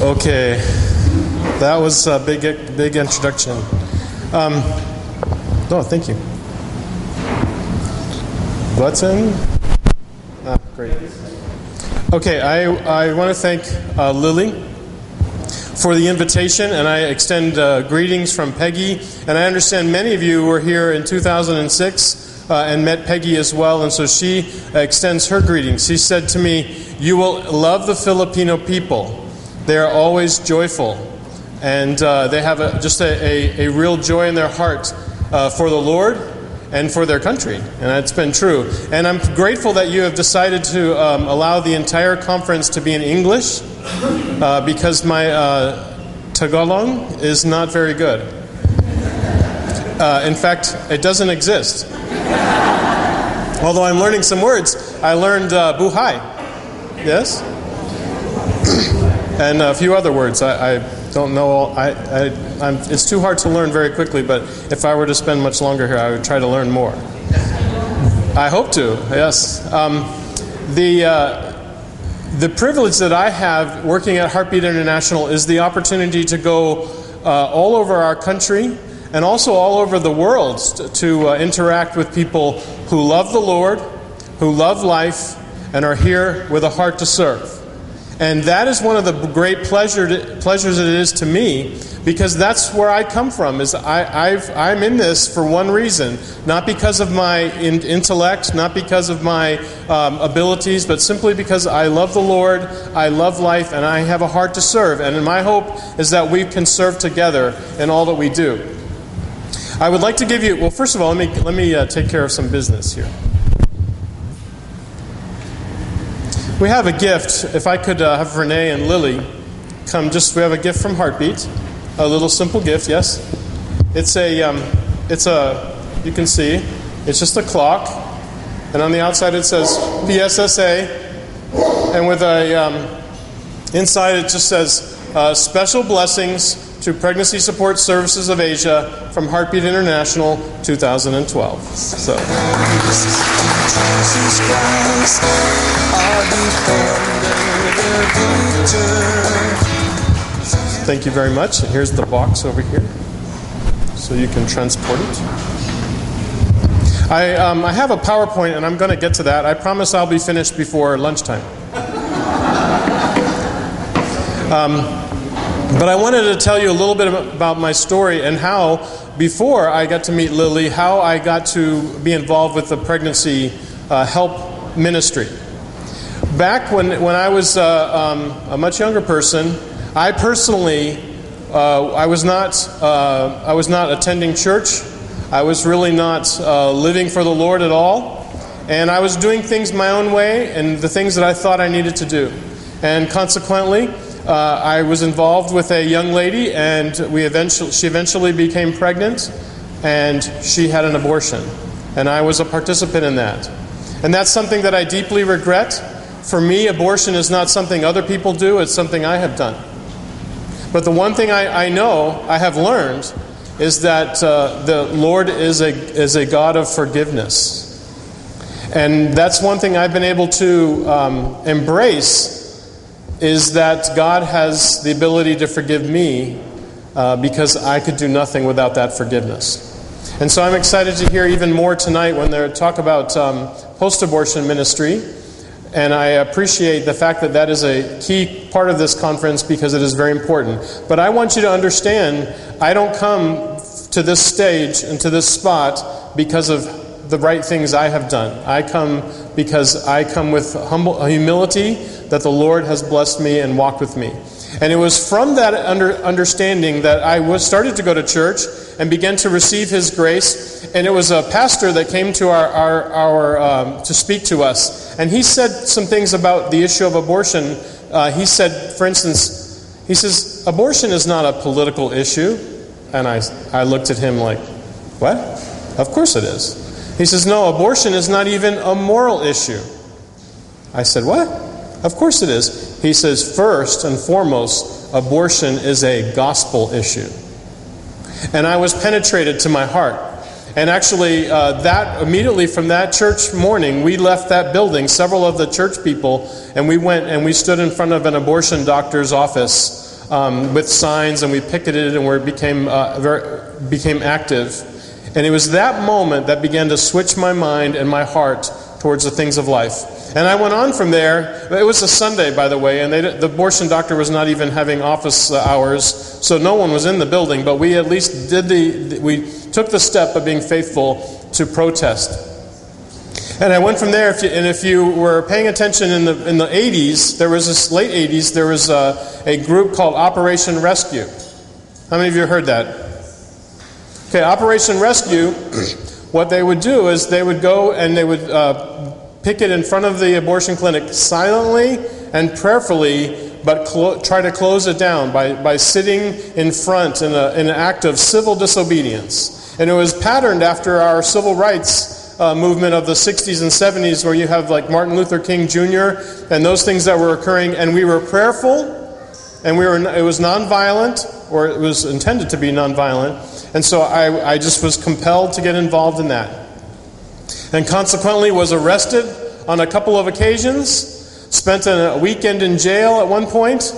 Okay, that was a big introduction. Thank you. Button. Great. Okay, I want to thank Lily for the invitation, and I extend greetings from Peggy. And I understand many of you were here in 2006 and met Peggy as well, and so she extends her greetings. She said to me, "You will love the Filipino people. They are always joyful, and they have just a real joy in their heart for the Lord and for their country." And that's been true. And I'm grateful that you have decided to allow the entire conference to be in English because my Tagalog is not very good. In fact, it doesn't exist. Although I'm learning some words. I learned buhay. Yes? And a few other words. I don't know. It's too hard to learn very quickly, but if I were to spend much longer here, I would try to learn more. I hope to, yes. The privilege that I have working at Heartbeat International is the opportunity to go all over our country and also all over the world to interact with people who love the Lord, who love life, and are here with a heart to serve. And that is one of the great pleasures it is to me, because that's where I come from. I'm in this for one reason, not because of my intellect, not because of my abilities, but simply because I love the Lord, I love life, and I have a heart to serve. And my hope is that we can serve together in all that we do. I would like to give you, well, first of all, let me take care of some business here. We have a gift. If I could have Renee and Lily come, we have a gift from Heartbeat, a little simple gift. Yes, it's you can see, it's just a clock, and on the outside it says PSSA, and with inside it just says special blessings to Pregnancy Support Services of Asia from Heartbeat International 2012. So. Thank you very much. And here's the box over here, so you can transport it. I have a PowerPoint, and I'm going to get to that. I promise I'll be finished before lunchtime. But I wanted to tell you a little bit about my story and how, before I got to meet Lily, how I got to be involved with the pregnancy help ministry. Back when I was a much younger person, I personally I was not attending church. I was really not living for the Lord at all, and I was doing things my own way and the things that I thought I needed to do, and consequently, I was involved with a young lady, and she eventually became pregnant, and she had an abortion, and I was a participant in that. And that's something that I deeply regret. For me, abortion is not something other people do, it's something I have done. But the one thing I know, I have learned, is that the Lord is a God of forgiveness. And that's one thing I've been able to embrace, is that God has the ability to forgive me because I could do nothing without that forgiveness. And so I'm excited to hear even more tonight when they talk about post-abortion ministry. And I appreciate the fact that that is a key part of this conference because it is very important. But I want you to understand, I don't come to this stage and to this spot because of the right things I have done. I come because I come with humble humility that the Lord has blessed me and walked with me. And it was from that understanding that I started to go to church and began to receive His grace. And it was a pastor that came to to speak to us. And he said some things about the issue of abortion. He said, for instance, he says, abortion is not a political issue. And I looked at him like, what? Of course it is. He says, no, abortion is not even a moral issue. I said, what? Of course it is. He says, first and foremost, abortion is a gospel issue. And I was penetrated to my heart. And actually, immediately from that church morning, we left that building, several of the church people, and we went and we stood in front of an abortion doctor's office with signs, and we picketed, and we became active. And it was that moment that began to switch my mind and my heart towards the things of life. And I went on from there. It was a Sunday, by the way, and the abortion doctor was not even having office hours, so no one was in the building, but we at least we took the step of being faithful to protest. And I went from there, if you were paying attention in the 80s, there was this late 80s, there was a group called Operation Rescue. How many of you heard that? Okay, Operation Rescue, what they would do is they would go and they would picket in front of the abortion clinic silently and prayerfully, but try to close it down by sitting in front in an act of civil disobedience. And it was patterned after our civil rights movement of the 60s and 70s, where you have like Martin Luther King Jr. and those things that were occurring, and we were prayerful, and it was nonviolent, or it was intended to be nonviolent. And so I just was compelled to get involved in that. And consequently was arrested on a couple of occasions, spent a weekend in jail at one point,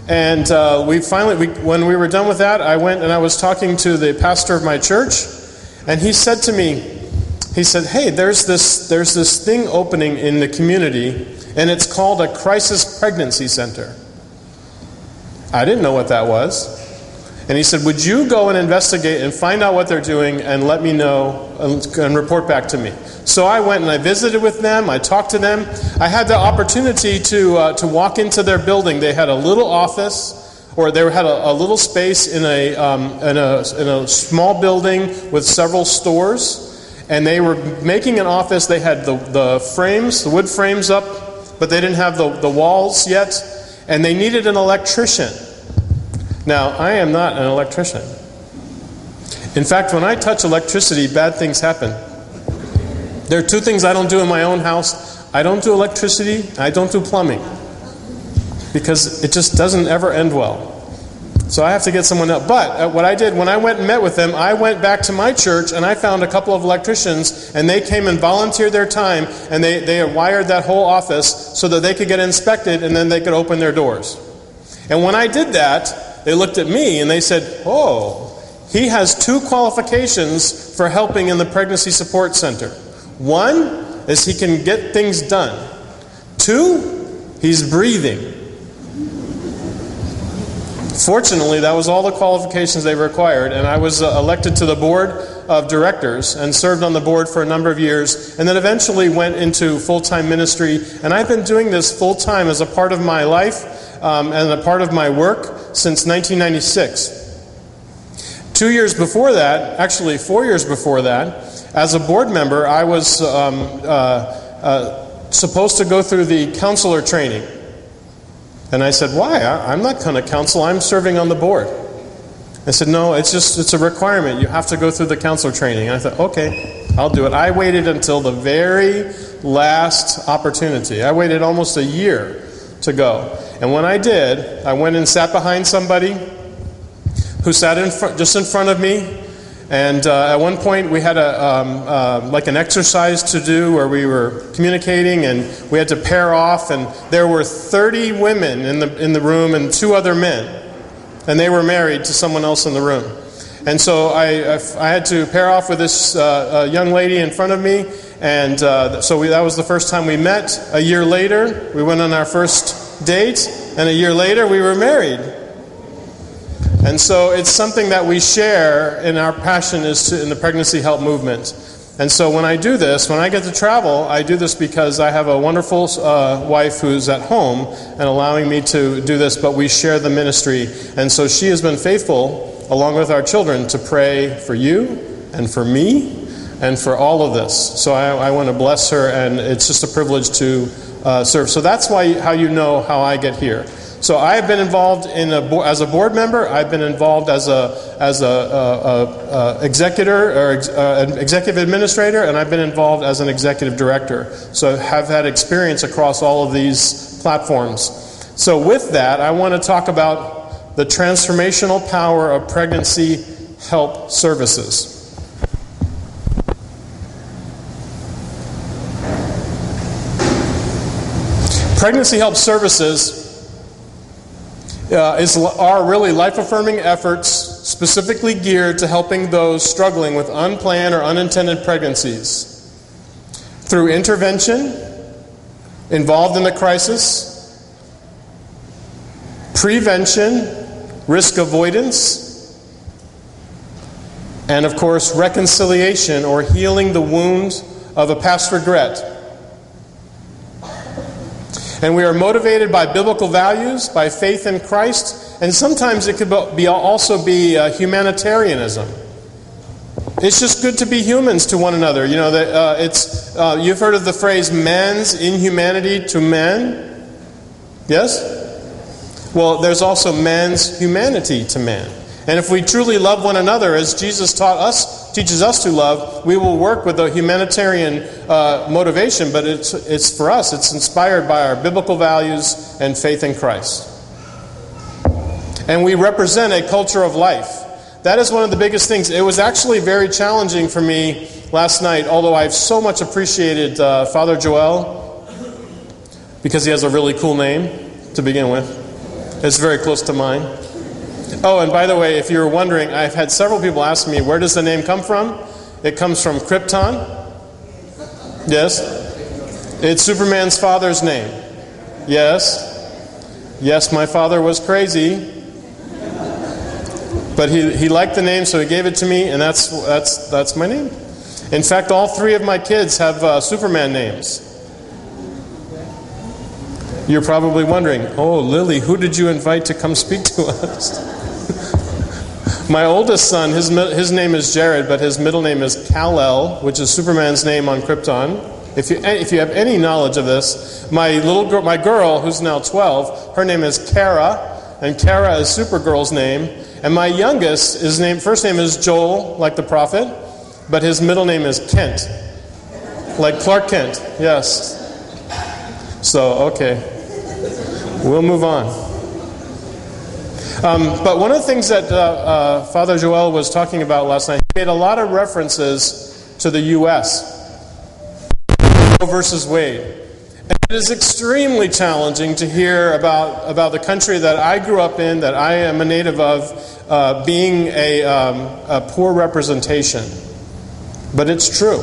and when we were done with that, I went and I was talking to the pastor of my church, and he said to me, he said, "Hey, there's this thing opening in the community, and it's called a crisis pregnancy center." I didn't know what that was. And he said, "Would you go and investigate and find out what they're doing and let me know and report back to me?" So I went and I visited with them. I talked to them. I had the opportunity to walk into their building. They had a little office, or they had a little space in a small building with several stores. And they were making an office. They had the frames, the wood frames up, but they didn't have the walls yet. And they needed an electrician. Now, I am not an electrician. In fact, when I touch electricity, bad things happen. There are two things I don't do in my own house. I don't do electricity, I don't do plumbing. Because it just doesn't ever end well. So I have to get someone else. But what I did, when I went and met with them, I went back to my church and I found a couple of electricians, and they came and volunteered their time, and they wired that whole office so that they could get inspected and then they could open their doors. And when I did that, they looked at me and they said, "Oh, he has two qualifications for helping in the Pregnancy Support Center. One is he can get things done. Two, he's breathing." Fortunately, that was all the qualifications they required, and I was elected to the board of directors and served on the board for a number of years, and then eventually went into full-time ministry. And I've been doing this full-time as a part of my life and a part of my work since 1996. 2 years before that, actually 4 years before that, as a board member, I was supposed to go through the counselor training. And I said, "Why? I'm not going to counsel. I'm serving on the board." I said, "No, it's a requirement. You have to go through the counselor training." And I thought, "Okay, I'll do it." I waited until the very last opportunity. I waited almost a year to go. And when I did, I went and sat behind somebody who sat just in front of me. And at one point, we had like an exercise to do where we were communicating, and we had to pair off. And there were 30 women in the room and 2 other men, and they were married to someone else in the room. And so I had to pair off with this young lady in front of me, and so that was the first time we met. A year later, we went on our first date, and a year later, we were married. And so it's something that we share in our passion in the pregnancy help movement. And so when I do this, when I get to travel, I do this because I have a wonderful wife who's at home and allowing me to do this, but we share the ministry. And so she has been faithful, along with our children, to pray for you and for me and for all of this. So I want to bless her, and it's just a privilege to serve. So that's how you know how I get here. So I have been involved as a board member. I've been involved as a executor or an executive administrator, and I've been involved as an executive director. So I have had experience across all of these platforms. So with that, I want to talk about the transformational power of pregnancy help services. Pregnancy help services are really life-affirming efforts specifically geared to helping those struggling with unplanned or unintended pregnancies through intervention, involved in the crisis, prevention, risk avoidance, and of course reconciliation or healing the wounds of a past regret. And we are motivated by biblical values, by faith in Christ, and sometimes it could also be humanitarianism. It's just good to be humans to one another. You know, you've heard of the phrase "man's inhumanity to man." Yes? Well, there's also man's humanity to man. And if we truly love one another, as Jesus teaches us to love, we will work with a humanitarian motivation, but it's for us. It's inspired by our biblical values and faith in Christ. And we represent a culture of life. That is one of the biggest things. It was actually very challenging for me last night, although I've so much appreciated Father Jor-El, because he has a really cool name to begin with. It's very close to mine. Oh, and by the way, if you were wondering, I've had several people ask me, where does the name come from? It comes from Krypton. Yes? It's Superman's father's name. Yes. Yes, my father was crazy. But he liked the name, so he gave it to me, and that's my name. In fact, all three of my kids have Superman names. You're probably wondering, oh, Lily, who did you invite to come speak to us? My oldest son, his name is Jared, but his middle name is Kal-El, which is Superman's name on Krypton. If you have any knowledge of this, my girl, who's now 12, her name is Kara, and Kara is Supergirl's name. And my youngest, first name is Joel, like the prophet, but his middle name is Kent, like Clark Kent. Yes. So, okay, we'll move on. But one of the things that Father Jor-El was talking about last night, he made a lot of references to the U.S. Roe versus Wade. And it is extremely challenging to hear about the country that I grew up in, that I am a native of, being a poor representation. But it's true.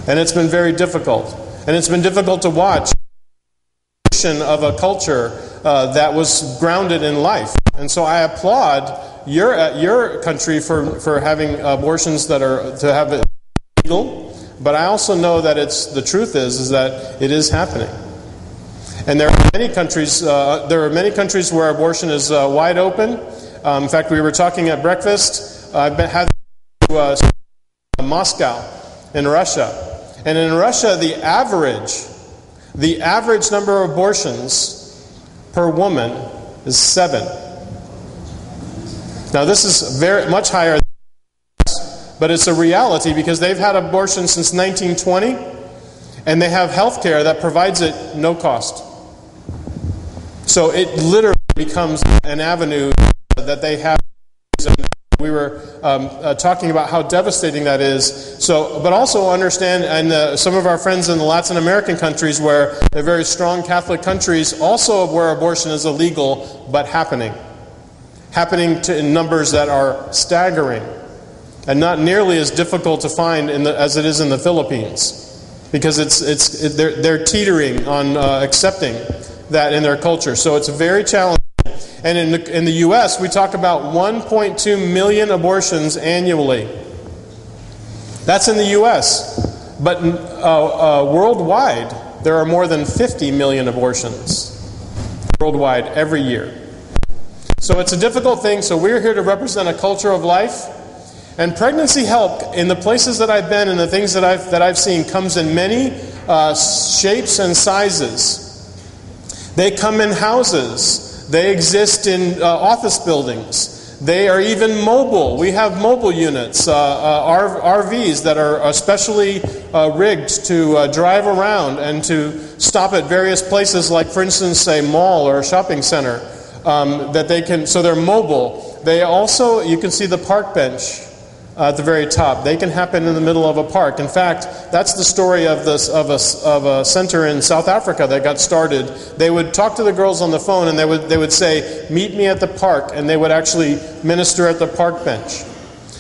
And it's been very difficult. And it's been difficult to watch of a culture that was grounded in life. And so I applaud your country for having abortions that are to have it legal, but I also know that the truth is that it is happening. And there are many countries where abortion is wide open. In fact, we were talking at breakfast. I've had to Moscow in Russia, and in Russia the average number of abortions per woman is 7. Now this is very much higher than us, but it's a reality because they've had abortion since 1920, and they have health care that provides it no cost. So it literally becomes an avenue that they have. We were talking about how devastating that is. So, but also understand, and some of our friends in the Latin American countries, where they're very strong Catholic countries, also where abortion is illegal, but happening in numbers that are staggering, and not nearly as difficult to find as it is in the Philippines, because they're teetering on accepting that in their culture. So it's very challenging. And in the U.S., we talk about 1.2 million abortions annually. That's in the U.S. But worldwide, there are more than 50 million abortions worldwide every year. So it's a difficult thing. So we're here to represent a culture of life. And pregnancy help, in the places that I've been and the things that I've seen, comes in many shapes and sizes. They come in houses. They exist in office buildings. They are even mobile. We have mobile units, RVs that are especially rigged to drive around and to stop at various places, like, for instance, a mall or a shopping center, that they can. So they're mobile. They also, you can see the park bench at the very top. They can happen in the middle of a park. In fact, that's the story of a center in South Africa that got started. They would talk to the girls on the phone, and they would say, "Meet me at the park," and they would actually minister at the park bench.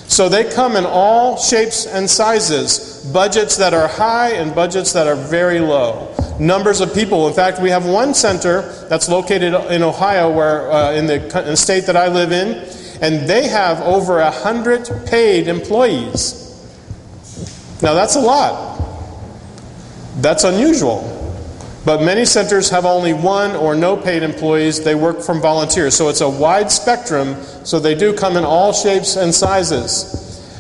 So they come in all shapes and sizes, budgets that are high and budgets that are very low. Numbers of people. In fact, we have one center that's located in Ohio, where in the state that I live in, and they have over 100 paid employees. Now that's a lot. That's unusual. But many centers have only one or no paid employees. They work from volunteers. So it's a wide spectrum. So they do come in all shapes and sizes.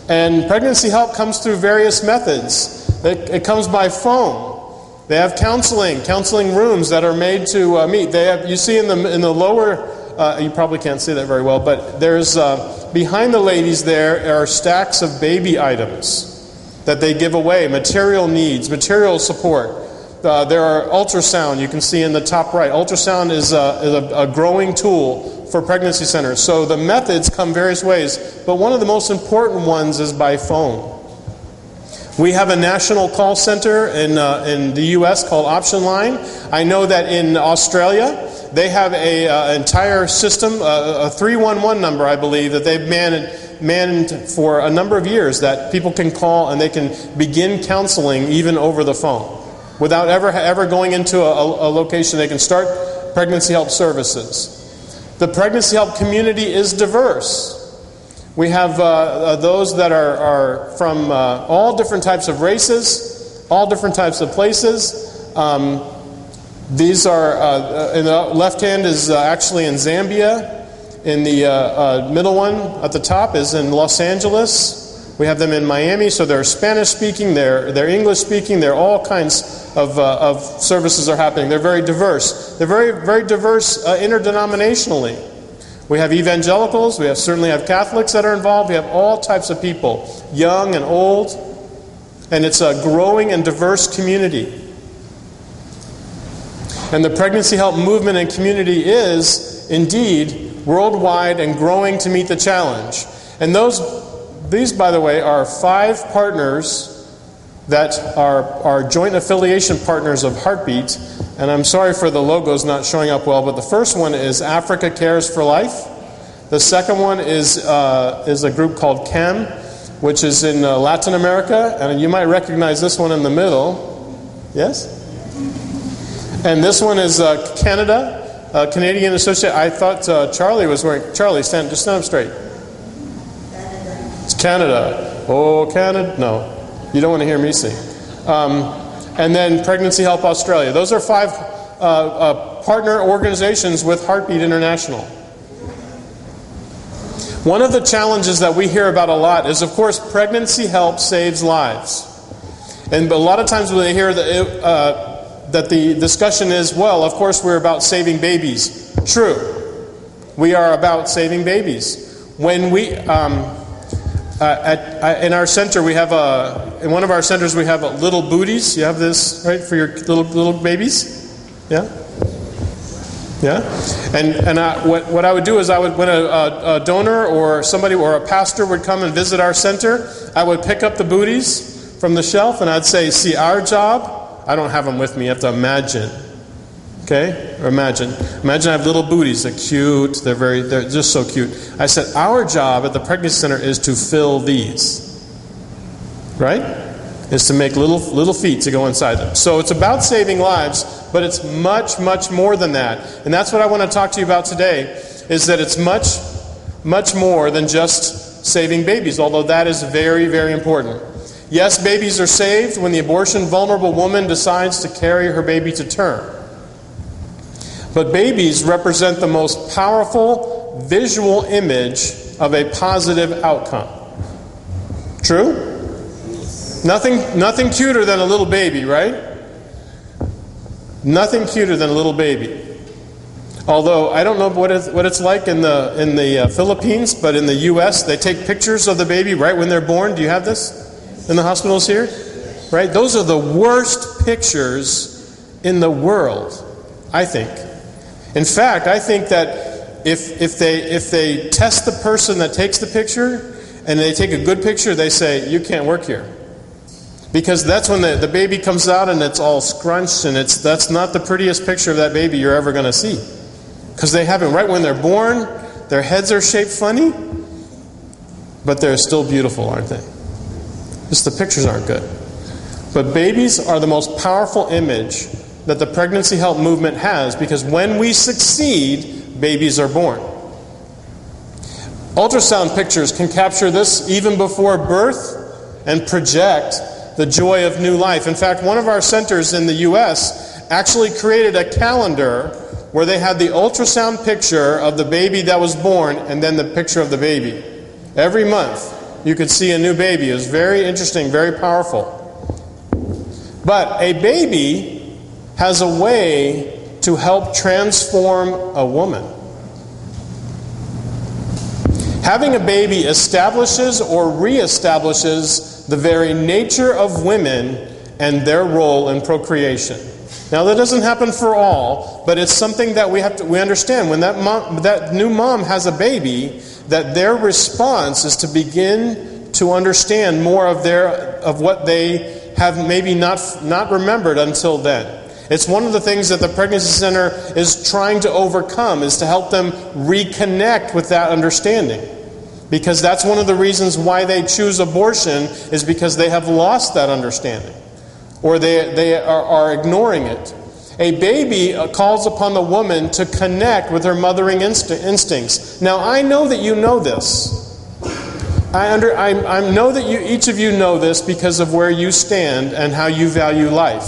And pregnancy help comes through various methods. It comes by phone. They have counseling rooms that are made to meet. They have, you see in the lower, you probably can't see that very well, but there's behind the ladies there are stacks of baby items that they give away, material needs, material support. There are ultrasound, you can see in the top right. Ultrasound is a growing tool for pregnancy centers. So the methods come various ways, but one of the most important ones is by phone. We have a national call center in the U.S. called Option Line. I know that in Australia, they have an entire system, a 311 number, I believe, that they've manned for a number of years, that people can call and they can begin counseling even over the phone. Without ever going into a location, they can start pregnancy help services. The pregnancy help community is diverse. We have those that are from all different types of races, all different types of places. These are, in the left hand is actually in Zambia. In the middle one at the top is in Los Angeles. We have them in Miami, so they're Spanish-speaking, they're English-speaking, they're all kinds of services are happening. They're very diverse. They're very, very diverse interdenominationally. We have evangelicals, we certainly have Catholics that are involved, we have all types of people, young and old, and it's a growing and diverse community. And the pregnancy help movement and community is indeed worldwide and growing to meet the challenge. And these, by the way, are 5 partners that are joint affiliation partners of Heartbeat. And I'm sorry for the logos not showing up well, but the first one is Africa Cares for Life. The second one is a group called CAM, which is in Latin America. And you might recognize this one in the middle. Yes? And this one is Canada, Canadian Associate. I thought Charlie was wearing... Charlie, just stand up straight. It's Canada. Oh, Canada. No. You don't want to hear me sing. And then Pregnancy Help Australia. Those are 5 partner organizations with Heartbeat International. One of the challenges that we hear about a lot is, of course, pregnancy help saves lives. And a lot of times when they hear that the discussion is, well, of course we're about saving babies. True. We are about saving babies. When we... in our center, we have in one of our centers we have little booties. You have this, right, for your little babies? Yeah? Yeah? And what I would do is when a donor or somebody or a pastor would come and visit our center, I would pick up the booties from the shelf and I'd say, see, our job, I don't have them with me, you have to imagine. Okay? Or imagine I have little booties. They're cute. They're just so cute. I said, our job at the pregnancy center is to fill these. Right? Is to make little feet to go inside them. So it's about saving lives, but it's much, much more than that. And that's what I want to talk to you about today, is that it's much, much more than just saving babies, although that is very, very important. Yes, babies are saved when the abortion vulnerable woman decides to carry her baby to term. But babies represent the most powerful visual image of a positive outcome. True? Nothing cuter than a little baby, right? Nothing cuter than a little baby. Although I don't know what it's like in the Philippines, but in the U.S. they take pictures of the baby right when they're born. Do you have this in the hospitals here? Right? Those are the worst pictures in the world, I think. In fact, I think that if they test the person that takes the picture and they take a good picture, they say, you can't work here. Because that's when the baby comes out and it's all scrunched, and that's not the prettiest picture of that baby you're ever going to see. Because they haven't, right when they're born, their heads are shaped funny, but they're still beautiful, aren't they? Just the pictures aren't good. But babies are the most powerful image that the pregnancy help movement has, because when we succeed, babies are born. Ultrasound pictures can capture this even before birth and project the joy of new life. In fact, one of our centers in the U.S. actually created a calendar where they had the ultrasound picture of the baby that was born and then the picture of the baby. Every month you could see a new baby. It was very interesting, very powerful. But a baby has a way to help transform a woman. Having a baby establishes or reestablishes the very nature of women and their role in procreation. Now, that doesn't happen for all, but it's something that we understand. When that new mom has a baby, that their response is to begin to understand more of what they have maybe not remembered until then. It's one of the things that the Pregnancy Center is trying to overcome, is to help them reconnect with that understanding. Because that's one of the reasons why they choose abortion, is because they have lost that understanding. Or they are ignoring it. A baby calls upon the woman to connect with her mothering instincts. Now, I know that you know this. I know that each of you know this because of where you stand and how you value life.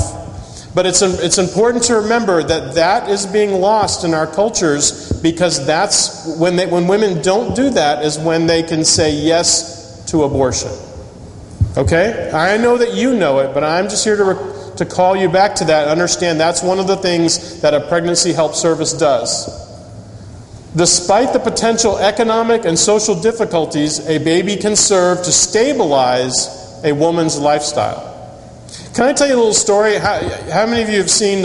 But it's important to remember that is being lost in our cultures, because that's when women don't do that is when they can say yes to abortion. Okay? I know that you know it, but I'm just here to call you back to that. Understand that's one of the things that a pregnancy help service does. Despite the potential economic and social difficulties, a baby can serve to stabilize a woman's lifestyle. Can I tell you a little story? How many of you have seen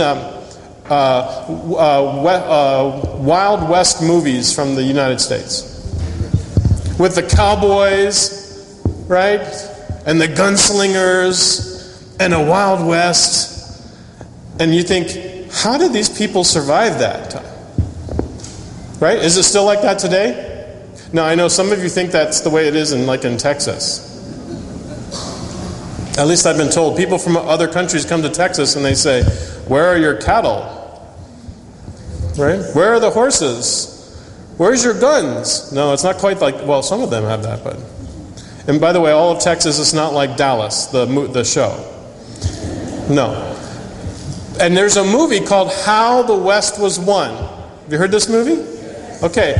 Wild West movies from the United States? With the cowboys, right? And the gunslingers, and a Wild West. And you think, how did these people survive that time? Right? Is it still like that today? Now, I know some of you think that's the way it is in Texas. At least I've been told. People from other countries come to Texas and they say, where are your cattle? Right? Where are the horses? Where's your guns? No, it's not quite like, well, some of them have that, but. And by the way, all of Texas is not like Dallas, the show. No. And there's a movie called How the West Was Won. Have you heard this movie? Okay.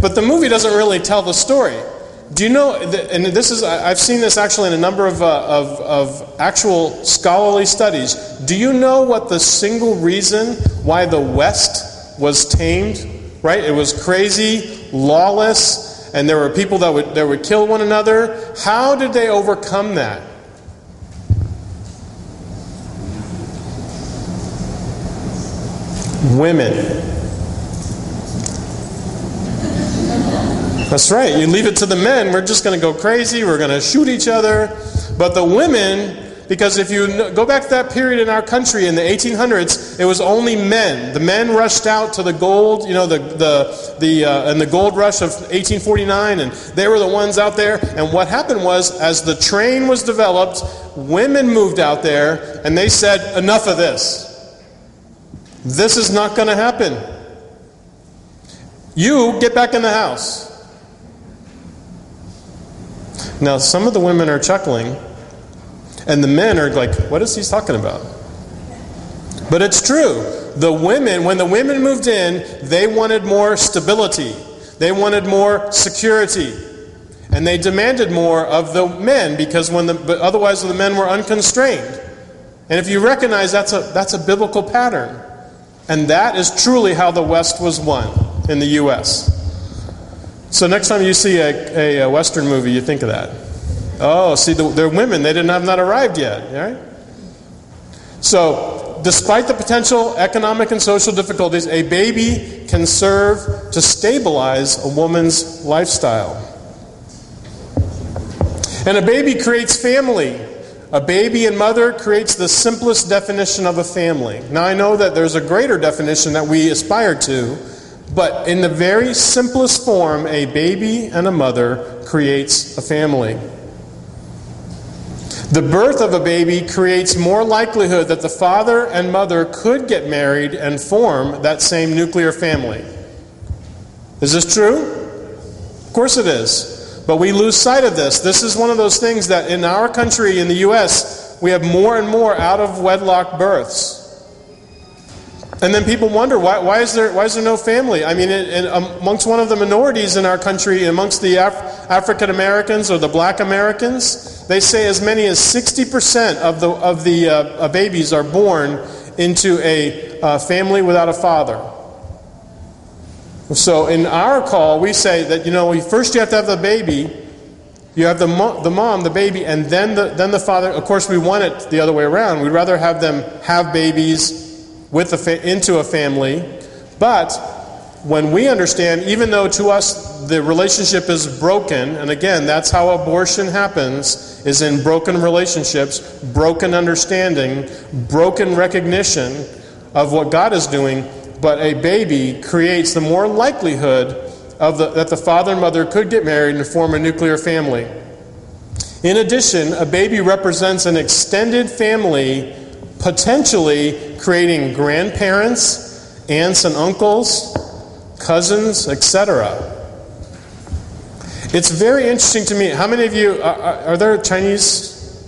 But the movie doesn't really tell the story. Do you know, and I've seen this actually in a number of actual scholarly studies. Do you know what the single reason why the West was tamed? Right? It was crazy, lawless, and there were people that would kill one another. How did they overcome that? Women. That's right. You leave it to the men, we're just going to go crazy, we're going to shoot each other. But the women, because if you go back to that period in our country in the 1800s, it was only men. The men rushed out to the gold, and the gold rush of 1849, and they were the ones out there. And what happened was, as the train was developed, women moved out there, and they said, enough of this. This is not going to happen. You get back in the house. Now, some of the women are chuckling, and the men are like, what is he talking about? But it's true. When the women moved in, they wanted more stability. They wanted more security. And they demanded more of the men, because otherwise the men were unconstrained. And if you recognize that's a biblical pattern. And that is truly how the West was won in the U.S. So next time you see a Western movie, you think of that. Oh, see, they're women. They have not arrived yet. Right? So, despite the potential economic and social difficulties, a baby can serve to stabilize a woman's lifestyle. And a baby creates family. A baby and mother creates the simplest definition of a family. Now I know that there's a greater definition that we aspire to, but in the very simplest form, a baby and a mother creates a family. The birth of a baby creates more likelihood that the father and mother could get married and form that same nuclear family. Is this true? Of course it is. But we lose sight of this. This is one of those things that in our country, in the U.S., we have more and more out-of-wedlock births. And then people wonder, why is there no family? I mean, amongst one of the minorities in our country, amongst the African Americans or the black Americans, they say as many as 60% of the babies are born into a family without a father. So in our call, we say that, first you have to have the baby, you have the mom, the baby, and then the father. Of course, we want it the other way around. We'd rather have them have babies into a family. But when we understand, even though to us the relationship is broken, and again, that's how abortion happens, is in broken relationships, broken understanding, broken recognition of what God is doing. But a baby creates the more likelihood that the father and mother could get married and form a nuclear family. In addition, a baby represents an extended family, potentially creating grandparents, aunts and uncles, cousins, etc. It's very interesting to me. How many of you, are there Chinese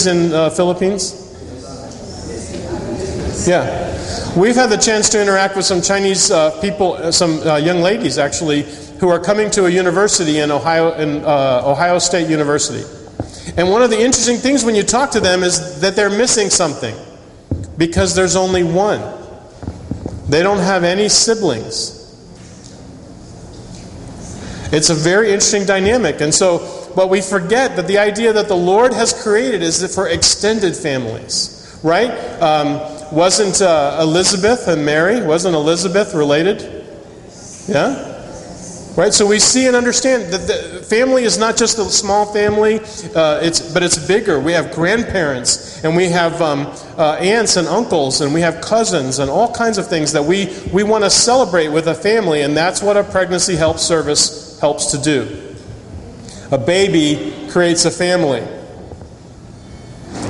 in Philippines? Yeah. We've had the chance to interact with some Chinese people, some young ladies actually, who are coming to a university in Ohio State University. And one of the interesting things when you talk to them is that they're missing something, because there's only one. They don't have any siblings. It's a very interesting dynamic. And so, but we forget that the idea that the Lord has created is for extended families, right? Wasn't Elizabeth and Mary, wasn't Elizabeth related? Yeah? Right? So we see and understand that the family is not just a small family, but it's bigger. We have grandparents, and we have aunts and uncles, and we have cousins, and all kinds of things that we want to celebrate with a family, and that's what a pregnancy help service helps to do. A baby creates a family.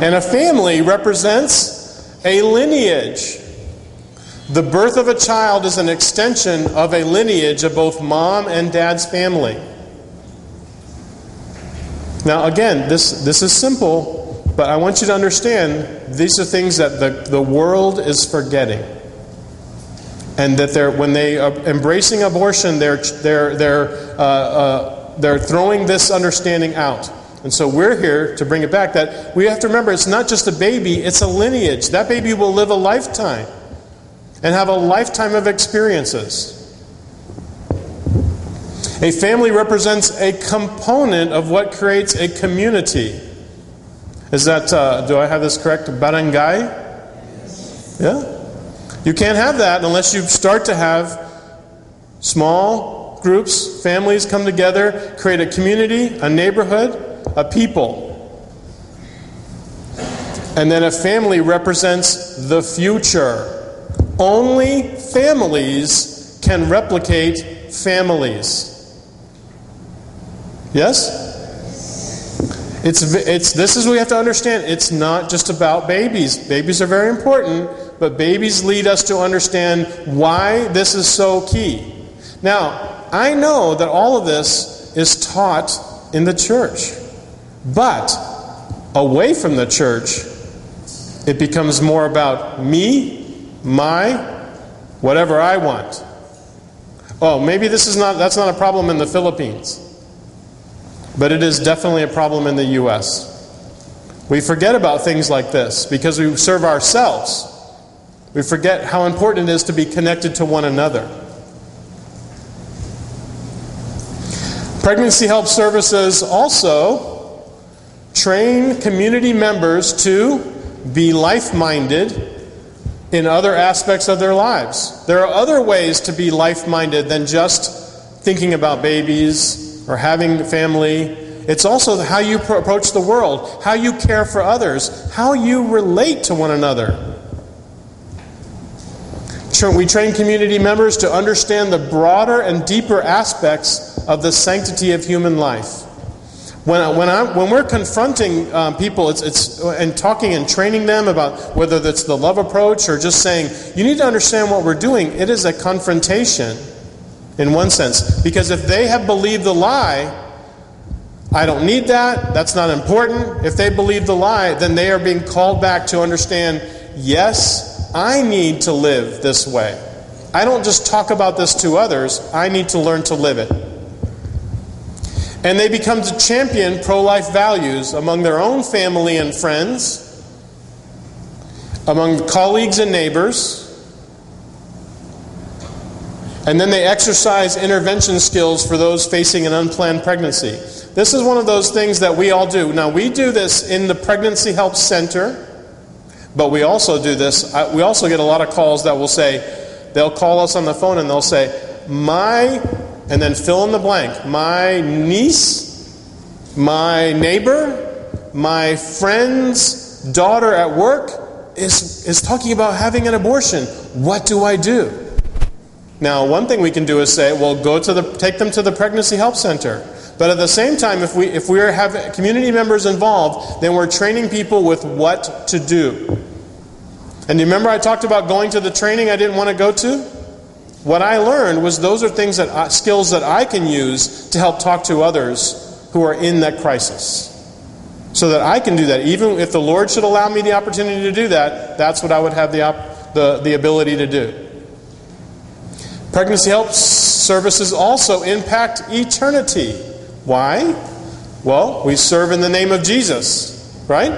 And a family represents a lineage. The birth of a child is an extension of a lineage of both mom and dad's family. Now again, this is simple, but I want you to understand these are things that the world is forgetting. And that when they are embracing abortion, they're throwing this understanding out. And so we're here to bring it back, that we have to remember it's not just a baby, it's a lineage. That baby will live a lifetime and have a lifetime of experiences. A family represents a component of what creates a community. Is that, do I have this correct? Barangay? Yeah? You can't have that unless you start to have small groups, families come together, create a community, a neighborhood, a people. And then a family represents the future. Only families can replicate families. Yes? This is what we have to understand. It's not just about babies. Babies are very important, but babies lead us to understand why this is so key. Now, I know that all of this is taught in the church. But away from the church, it becomes more about me, my, whatever I want. Oh, maybe that's not a problem in the Philippines. But it is definitely a problem in the U.S. We forget about things like this because we serve ourselves. We forget how important it is to be connected to one another. Pregnancy help services also train community members to be life-minded in other aspects of their lives. There are other ways to be life-minded than just thinking about babies or having family. It's also how you approach the world, how you care for others, how you relate to one another. We train community members to understand the broader and deeper aspects of the sanctity of human life. When we're confronting people and talking and training them about whether that's the love approach or just saying, you need to understand what we're doing, it is a confrontation in one sense. Because if they have believed the lie, I don't need that, that's not important. If they believe the lie, then they are being called back to understand, yes, I need to live this way. I don't just talk about this to others, I need to learn to live it. And they become to champion pro-life values among their own family and friends, among colleagues and neighbors, and then they exercise intervention skills for those facing an unplanned pregnancy. This is one of those things that we all do. Now, we do this in the Pregnancy Help Center, but we also do this. We also get a lot of calls that will say, they'll call us on the phone and they'll say, and then fill in the blank, my niece, my neighbor, my friend's daughter at work is talking about having an abortion. What do I do? Now, one thing we can do is say, well, take them to the Pregnancy Help Center. But at the same time, if we have community members involved, then we're training people with what to do. And you remember I talked about going to the training I didn't want to go to? What I learned was those are skills that I can use to help talk to others who are in that crisis. So that I can do that. Even if the Lord should allow me the opportunity to do that, that's what I would have the ability to do. Pregnancy help services also impact eternity. Why? Well, we serve in the name of Jesus, right?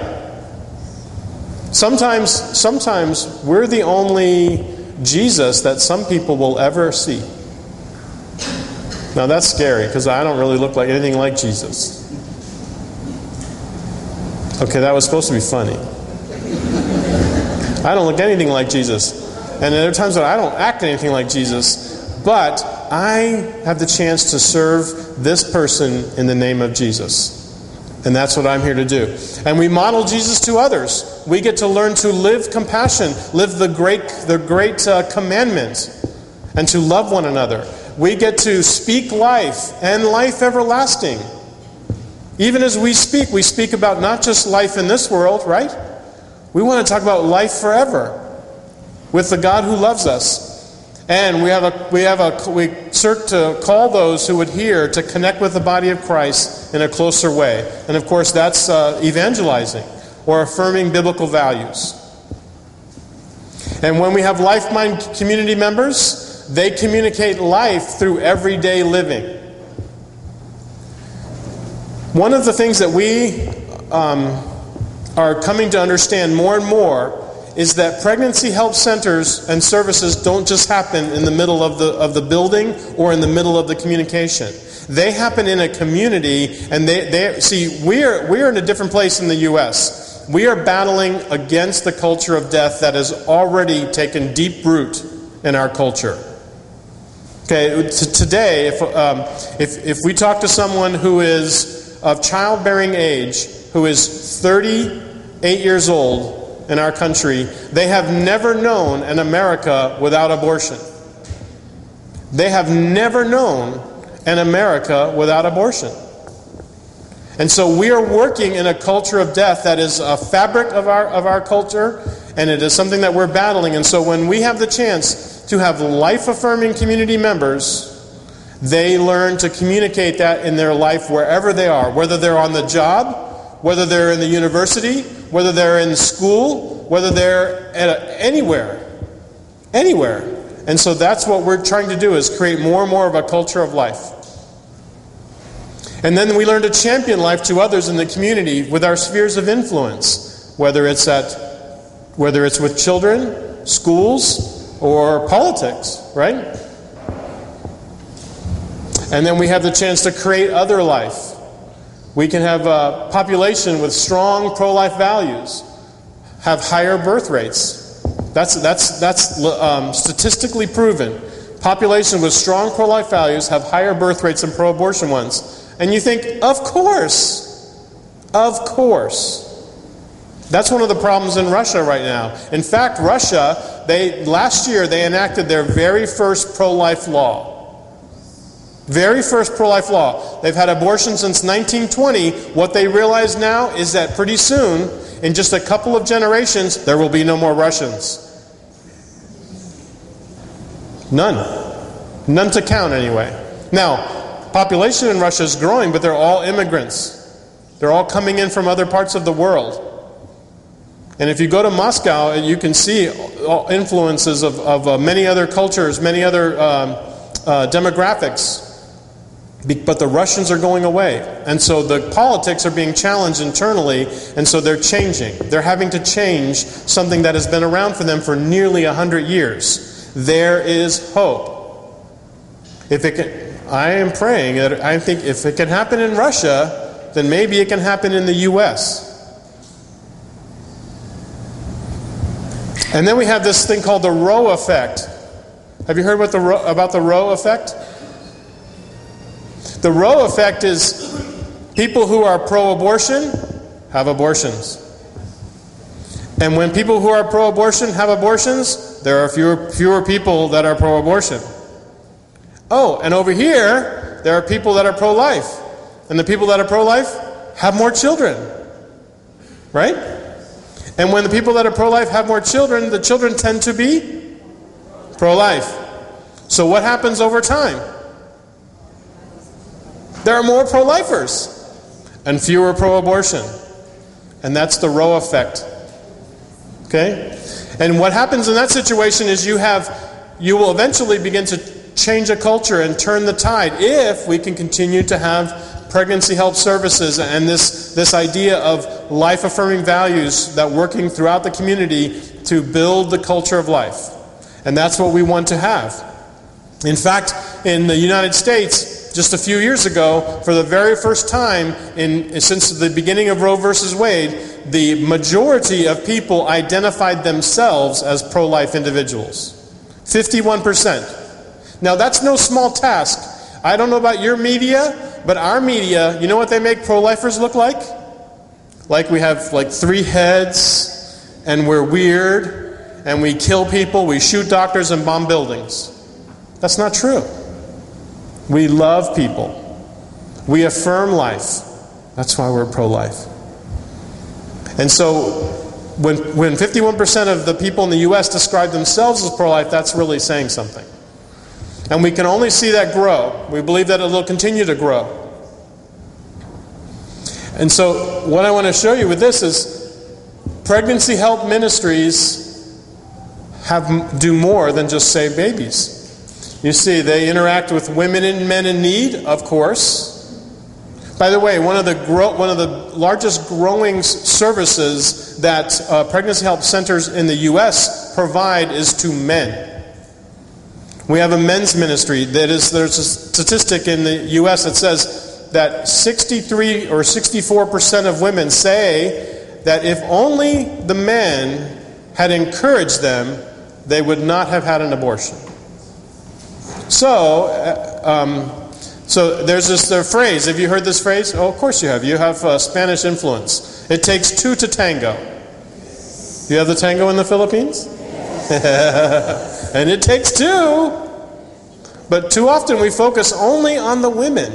Sometimes we're the only Jesus that some people will ever see. Now that's scary because I don't really look like anything like Jesus. Okay, that was supposed to be funny. I don't look anything like Jesus. And there are times that I don't act anything like Jesus. But I have the chance to serve this person in the name of Jesus. And that's what I'm here to do. And we model Jesus to others. We get to learn to live compassion, live the great commandment, and to love one another. We get to speak life and life everlasting. Even as we speak about not just life in this world, right? We want to talk about life forever with the God who loves us. And we seek to call those who would hear to connect with the body of Christ in a closer way. And of course, that's evangelizing or affirming biblical values. And when we have life-mind community members, they communicate life through everyday living. One of the things that we are coming to understand more and more is that pregnancy help centers and services don't just happen in the middle of the building or in the middle of the communication. They happen in a community, and we're in a different place in the U.S. We are battling against the culture of death that has already taken deep root in our culture. Okay, today, if we talk to someone who is of childbearing age, who is 38 years old, in our country, they have never known an America without abortion. They have never known an America without abortion. And so we are working in a culture of death that is a fabric of our culture, and it is something that we're battling. And so when we have the chance to have life-affirming community members, they learn to communicate that in their life wherever they are, whether they're on the job, whether they're in the university, whether they're in school, whether they're anywhere. And so that's what we're trying to do, is create more and more of a culture of life. And then we learn to champion life to others in the community with our spheres of influence, whether it's with children, schools, or politics, right? And then we have the chance to create other life. We can have a population with strong pro-life values have higher birth rates. That's statistically proven. Population with strong pro-life values have higher birth rates than pro-abortion ones. And you think, of course. Of course. That's one of the problems in Russia right now. In fact, Russia, last year they enacted their very first pro-life law. Very first pro-life law. They've had abortion since 1920. What they realize now is that pretty soon, in just a couple of generations, there will be no more Russians. None. None to count anyway. Now, population in Russia is growing, but they're all immigrants. They're all coming in from other parts of the world. And if you go to Moscow, you can see influences of many other cultures, many other demographics. But the Russians are going away. And so the politics are being challenged internally, and so they're changing. They're having to change something that has been around for them for nearly 100 years. There is hope. I am praying that I think if it can happen in Russia, then maybe it can happen in the U.S. And then we have this thing called the Roe effect. Have you heard about the Roe effect? The Roe effect is people who are pro-abortion have abortions. And when people who are pro-abortion have abortions, there are fewer people that are pro-abortion. Oh, and over here, there are people that are pro-life. And the people that are pro-life have more children. Right? And when the people that are pro-life have more children, the children tend to be pro-life. So what happens over time? There are more pro-lifers and fewer pro-abortion. And that's the Roe effect. Okay? And what happens in that situation is you will eventually begin to change a culture and turn the tide if we can continue to have pregnancy help services and this idea of life-affirming values that working throughout the community to build the culture of life. And that's what we want to have. In fact, in the United States, just a few years ago, for the very first time since the beginning of Roe versus Wade, the majority of people identified themselves as pro-life individuals. 51%. Now that's no small task. I don't know about your media, but our media, you know what they make pro-lifers look like? Like we have 3 heads, and we're weird, and we kill people, we shoot doctors and bomb buildings. That's not true. We love people. We affirm life. That's why we're pro-life. And so when 51% of the people in the U.S. describe themselves as pro-life, that's really saying something. And we can only see that grow. We believe that it will continue to grow. And so what I want to show you with this is pregnancy help ministries do more than just save babies. You see, they interact with women and men in need, of course. By the way, one of the largest growing services that pregnancy help centers in the U.S. provide is to men. We have a men's ministry. There's a statistic in the U.S. that says that 63 or 64% of women say that if only the men had encouraged them, they would not have had an abortion. So there's this phrase. Have you heard this phrase? Oh, of course you have. You have Spanish influence. It takes 2 to tango. You have the tango in the Philippines? And it takes 2. But too often we focus only on the women.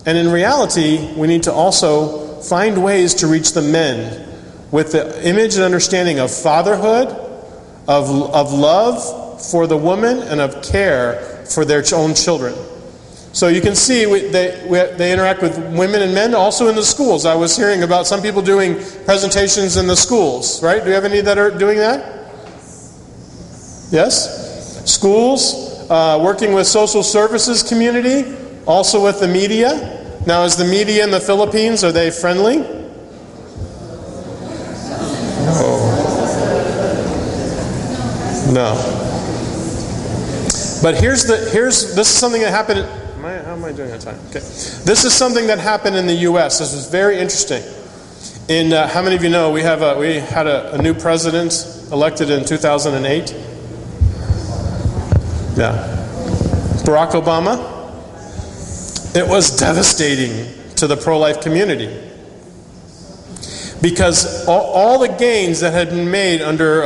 And in reality, we need to also find ways to reach the men with the image and understanding of fatherhood, of love for the woman, and of care for their own children. So you can see they interact with women and men also in the schools. I was hearing about some people doing presentations in the schools, right? Do you have any that are doing that? Yes? Schools, working with social services community, also with the media. Now, is the media in the Philippines, are they friendly? No. But this is something that happened. How am I doing on time? Okay. This is something that happened in the U.S. This is very interesting. How many of you know we had a new president elected in 2008? Yeah. Barack Obama. It was devastating to the pro-life community, because all the gains that had been made under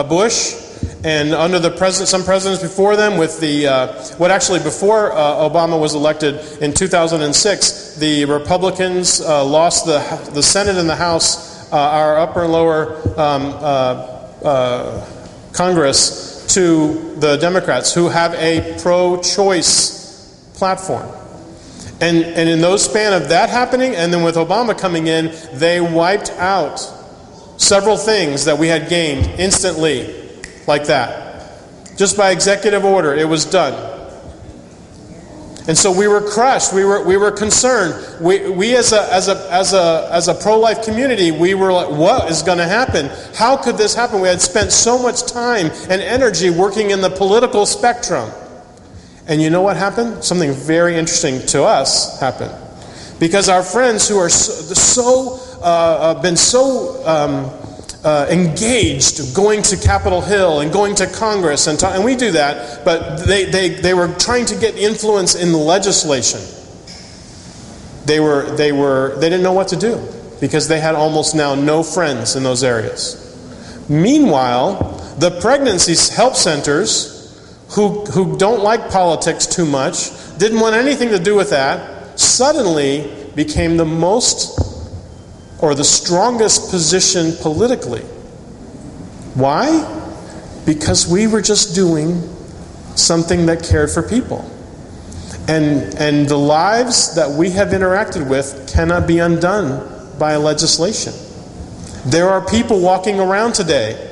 Bush and under some presidents before them, with before Obama was elected in 2006, the Republicans lost the Senate and the House, our upper and lower Congress, to the Democrats, who have a pro-choice platform. And in those span of that happening, and then with Obama coming in, they wiped out several things that we had gained instantly, like that. Just by executive order, it was done. And so we were crushed. We were concerned. We as a pro-life community, we were like, what is going to happen? How could this happen? We had spent so much time and energy working in the political spectrum. And you know what happened? Something very interesting to us happened. Because our friends who are been so engaged going to Capitol Hill and going to Congress, and we do that, but they were trying to get influence in the legislation. They didn't know what to do, because they had almost now no friends in those areas. Meanwhile, the pregnancy help centers, who don't like politics too much, didn't want anything to do with that, suddenly became the strongest position politically. Why? Because we were just doing something that cared for people. And the lives that we have interacted with cannot be undone by legislation. There are people walking around today.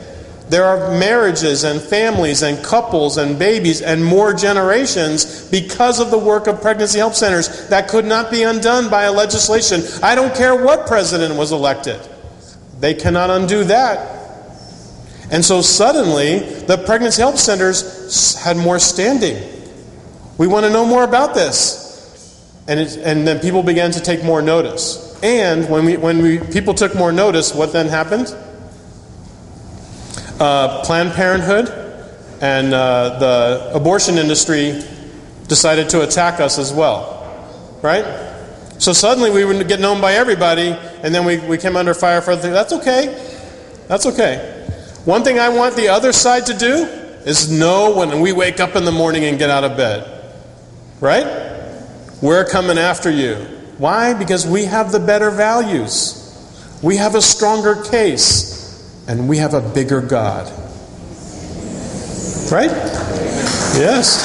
There are marriages and families and couples and babies and more generations because of the work of pregnancy help centers that could not be undone by a legislation. I don't care what president was elected. They cannot undo that. And so suddenly, the pregnancy help centers had more standing. We want to know more about this. And then people began to take more notice. And when people took more notice, what then happened? Planned Parenthood and the abortion industry decided to attack us as well, right? So suddenly we would get known by everybody, and then we came under fire for other things. That's okay. That's okay. One thing I want the other side to do is know when we wake up in the morning and get out of bed, right? We're coming after you. Why? Because we have the better values. We have a stronger case. And we have a bigger God. Right? Yes.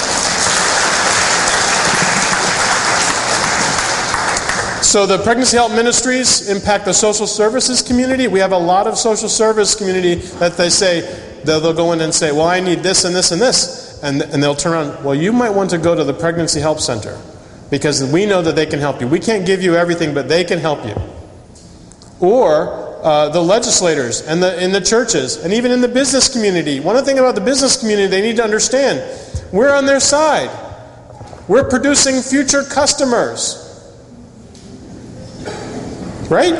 So the pregnancy help ministries impact the social services community. We have a lot of social service community that they say, they'll go in and say, well, I need this and this and this. And they'll turn around, well, you might want to go to the pregnancy help center, because we know that they can help you. We can't give you everything, but they can help you. Or the legislators and in the churches, and even in the business community. One thing about the business community they need to understand, we're on their side. We're producing future customers. Right?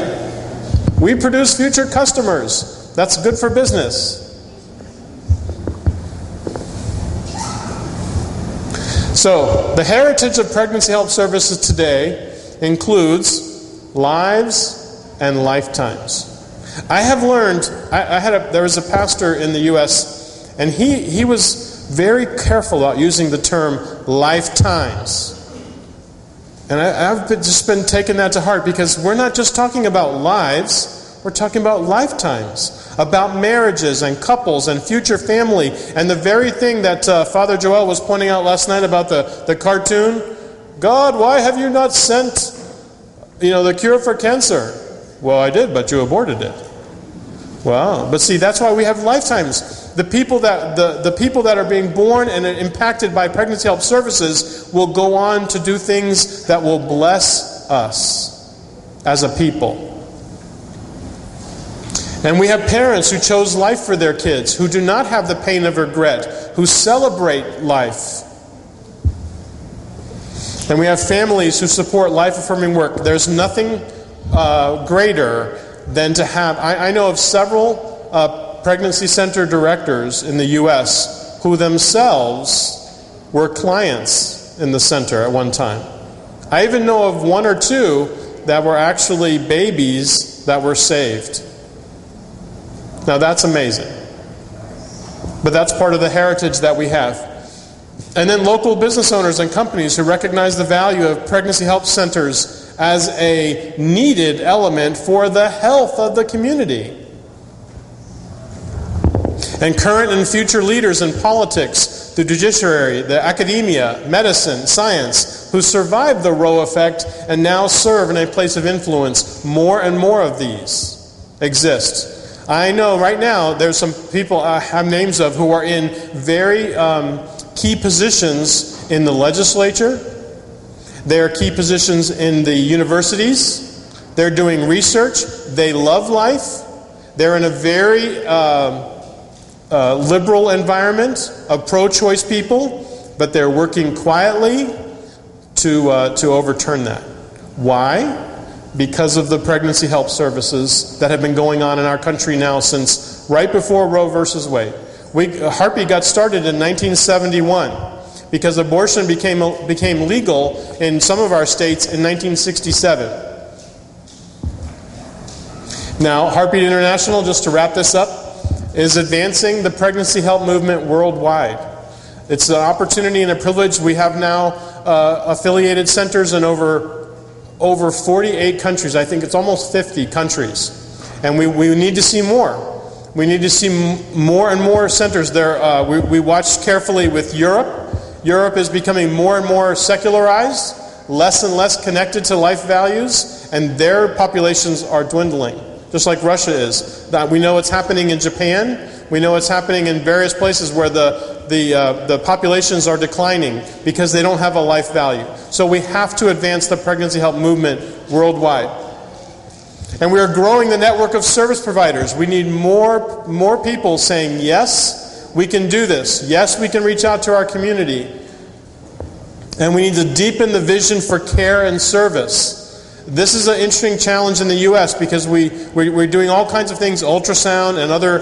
We produce future customers. That's good for business. So, the heritage of pregnancy help services today includes lives and lifetimes. I have learned, there was a pastor in the U.S., and he was very careful about using the term lifetimes. And I've just been taking that to heart, because we're not just talking about lives, we're talking about lifetimes, about marriages and couples and future family. And the very thing that Father Joel was pointing out last night about the cartoon, God, why have you not sent the cure for cancer? Well, I did, but you aborted it. Well, but see, that's why we have lifetimes. The people that are being born and impacted by pregnancy help services will go on to do things that will bless us as a people. And we have parents who chose life for their kids, who do not have the pain of regret, who celebrate life. And we have families who support life-affirming work. There's nothing greater than to have... I know of several pregnancy center directors in the U.S. who themselves were clients in the center at one time. I even know of 1 or 2 that were actually babies that were saved. Now that's amazing. But that's part of the heritage that we have. And then local business owners and companies who recognize the value of pregnancy help centers as a needed element for the health of the community. And current and future leaders in politics, the judiciary, the academia, medicine, science, who survived the Roe effect and now serve in a place of influence. More and more of these exist. I know right now there's some people I have names of who are in very key positions in the legislature. They are key positions in the universities. They're doing research. They love life. They're in a very liberal environment of pro-choice people, but they're working quietly to overturn that. Why? Because of the pregnancy help services that have been going on in our country now since right before Roe versus Wade. Heartbeat got started in 1971 because abortion became legal in some of our states in 1967. Now, Heartbeat International, just to wrap this up, is advancing the pregnancy help movement worldwide. It's an opportunity and a privilege. We have now affiliated centers in over 48 countries. I think it's almost 50 countries. And we need to see more. We need to see more and more centers there. We watched carefully with Europe. Europe is becoming more and more secularized, less and less connected to life values, and their populations are dwindling, just like Russia is. We know it's happening in Japan. We know it's happening in various places where the populations are declining because they don't have a life value. So we have to advance the pregnancy help movement worldwide. And we are growing the network of service providers. We need more people saying, yes, we can do this. Yes, we can reach out to our community. And we need to deepen the vision for care and service. This is an interesting challenge in the U.S. because we're doing all kinds of things, ultrasound and other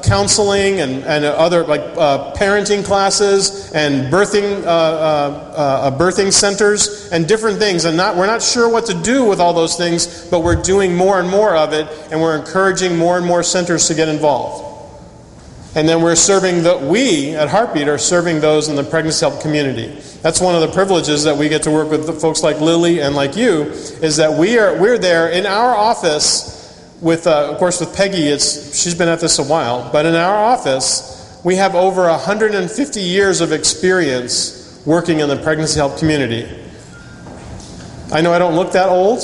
counseling and other like parenting classes and birthing centers and different things. And we're not sure what to do with all those things, but we're doing more and more of it, and we're encouraging more and more centers to get involved. And then we at Heartbeat are serving those in the pregnancy help community. That's one of the privileges that we get to work with the folks like Lily and like you, is that we're there in our office with, of course, with Peggy. She's been at this a while, but in our office we have over 150 years of experience working in the pregnancy help community. I know I don't look that old,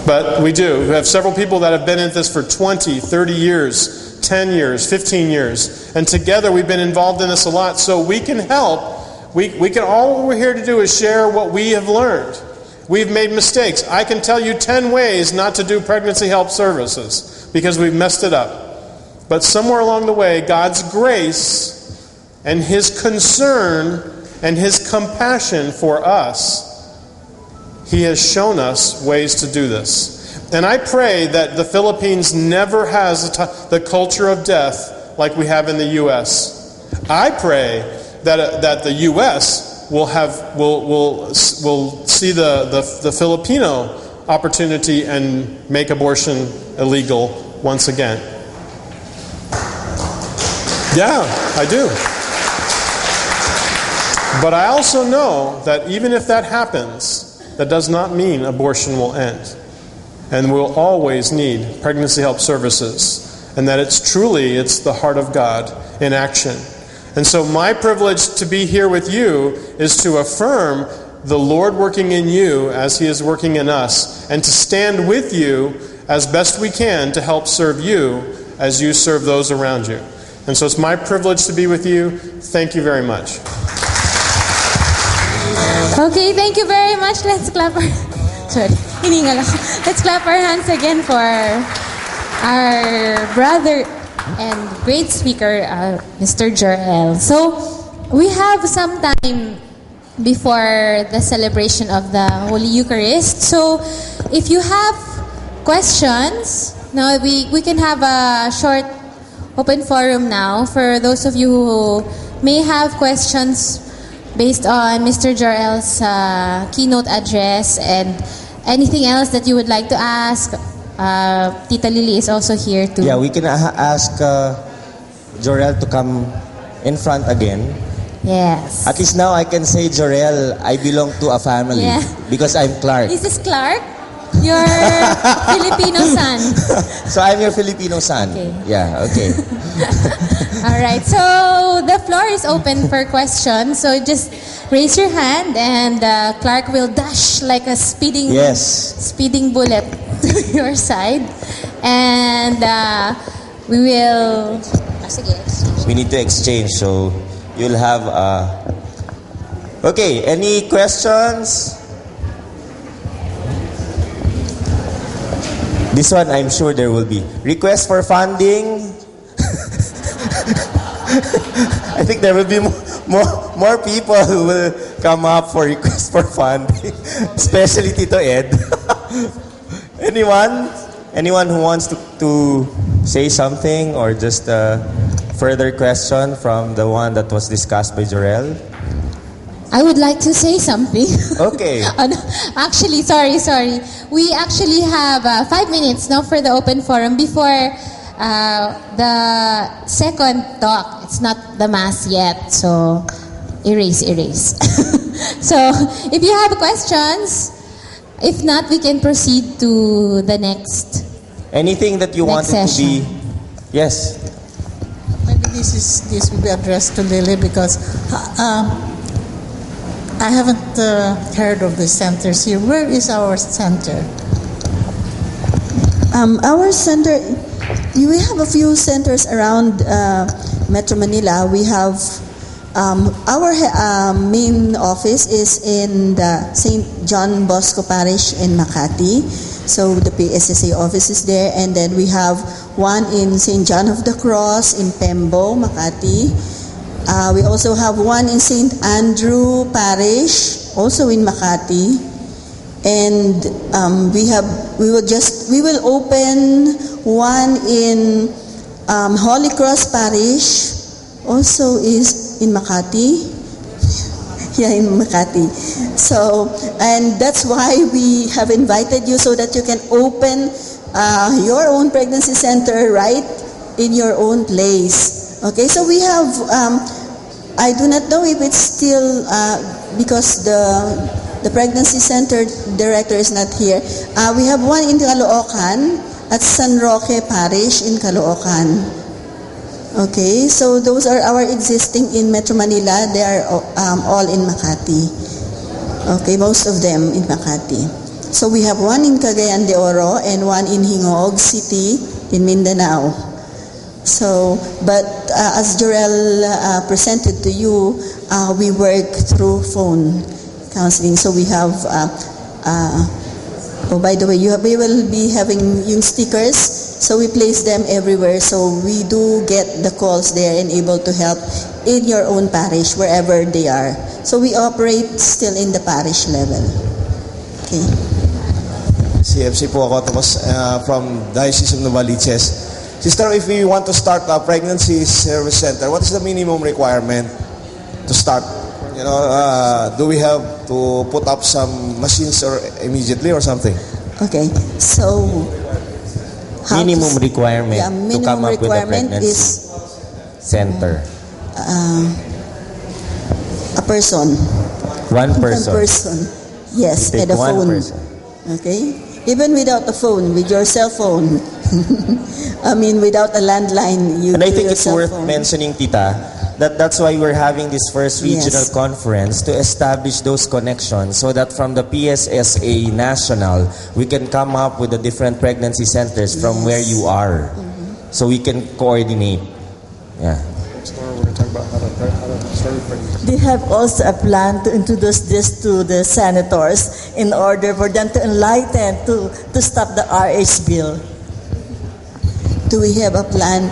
but we do. We have several people that have been in this for 20, 30 years, 10 years, 15 years. And together we've been involved in this a lot, so we can help. We can, all we're here to do is share what we have learned. We've made mistakes. I can tell you 10 ways not to do pregnancy help services because we've messed it up. But somewhere along the way, God's grace and His concern and His compassion for us, He has shown us ways to do this. And I pray that the Philippines never has the culture of death like we have in the U.S. I pray that the U.S. will see the Filipino opportunity and make abortion illegal once again. Yeah, I do. But I also know that even if that happens, that does not mean abortion will end. And we'll always need pregnancy help services. And that it's the heart of God in action. And so my privilege to be here with you is to affirm the Lord working in you as He is working in us, and to stand with you as best we can to help serve you as you serve those around you. And so it's my privilege to be with you. Thank you very much. Okay, thank you very much. Let's clap our... Sorry, hiningal ako. Let's clap our hands again for our brother and great speaker, Mr. Jor-El. So, we have some time before the celebration of the Holy Eucharist. So, if you have questions, now we can have a short open forum now for those of you who may have questions based on Mr. Jor-El's keynote address and anything else that you would like to ask, Tita Lily is also here too. Yeah, we can ask Jor-El to come in front again. Yes. At least now I can say, Jor-El, I belong to a family. Yeah. Because I'm Clark. Is this Clark? Your Filipino son. So I'm your Filipino son. Okay. Yeah, okay. All right. So the floor is open for questions. So just raise your hand and Clark will dash like a speeding bullet to your side. And we will... We need to exchange, so you'll have... Okay, any questions? This one, I'm sure there will be. Request for funding? I think there will be more people who will come up for request for funding, especially Tito Ed. Anyone who wants to say something or just a further question from the one that was discussed by Jor-El? I would like to say something. Okay. Actually, sorry. We actually have 5 minutes now for the open forum before the second talk. It's not the mass yet, so erase. So if you have questions, if not, we can proceed to the next. Anything that you wanted to be? Yes. Maybe this will be addressed to Lily because I haven't heard of the centers here. Where is our center? Our center, we have a few centers around Metro Manila. We have our main office is in the St. John Bosco Parish in Makati. So the PSSA office is there, and then we have one in St. John of the Cross in Pembo, Makati. We also have one in St. Andrew Parish, also in Makati. And we will open one in Holy Cross Parish, also is in Makati. Yeah, in Makati. So, and that's why we have invited you so that you can open your own pregnancy center right in your own place. Okay, so we have, I do not know if it's still, because the pregnancy center director is not here. We have one in Caloocan at San Roque Parish in Caloocan. Okay, so those are our existing in Metro Manila. They are all in Makati. Okay, most of them in Makati. So we have one in Cagayan de Oro and one in Hingog City in Mindanao. So, but as Jor-El presented to you, we work through phone counseling. So we have, oh by the way, we will be having yung stickers. So we place them everywhere. So we do get the calls there and able to help in your own parish, wherever they are. So we operate still in the parish level. Okay. CFC po ako, tapos from Diocese of Novaliches. Sister, if we want to start a pregnancy service center, what is the minimum requirement to start? You know, do we have to put up some machines or immediately or something? Okay, so minimum requirement to come up with a pregnancy center. A person. One person. One person. Yes, with a phone. Person. Okay? Even without a phone, with your cell phone. I mean, without a landline, you. And I think it's worth mentioning, Tita, that's why we're having this first regional conference to establish those connections so that from the PSSA national, we can come up with the different pregnancy centers from where you are. So we can coordinate. Yeah. They have also a plan to introduce this to the senators in order for them to enlighten, to stop the RH bill. Do we have a plan?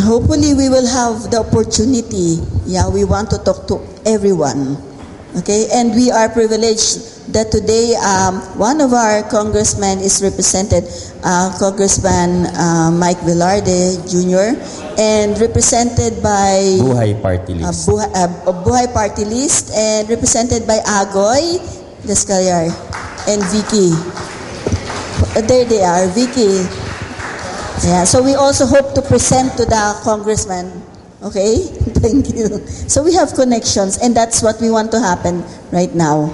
Hopefully we will have the opportunity. Yeah, we want to talk to everyone. Okay, and we are privileged that today one of our congressmen is represented, Congressman Mike Velarde Jr., and represented by Buhay Party List. Buhay Party List, and represented by Agoy Descallar and Vicky. There they are, Vicky. Yeah, so we also hope to present to the congressman. Okay, thank you. So we have connections, and that's what we want to happen right now.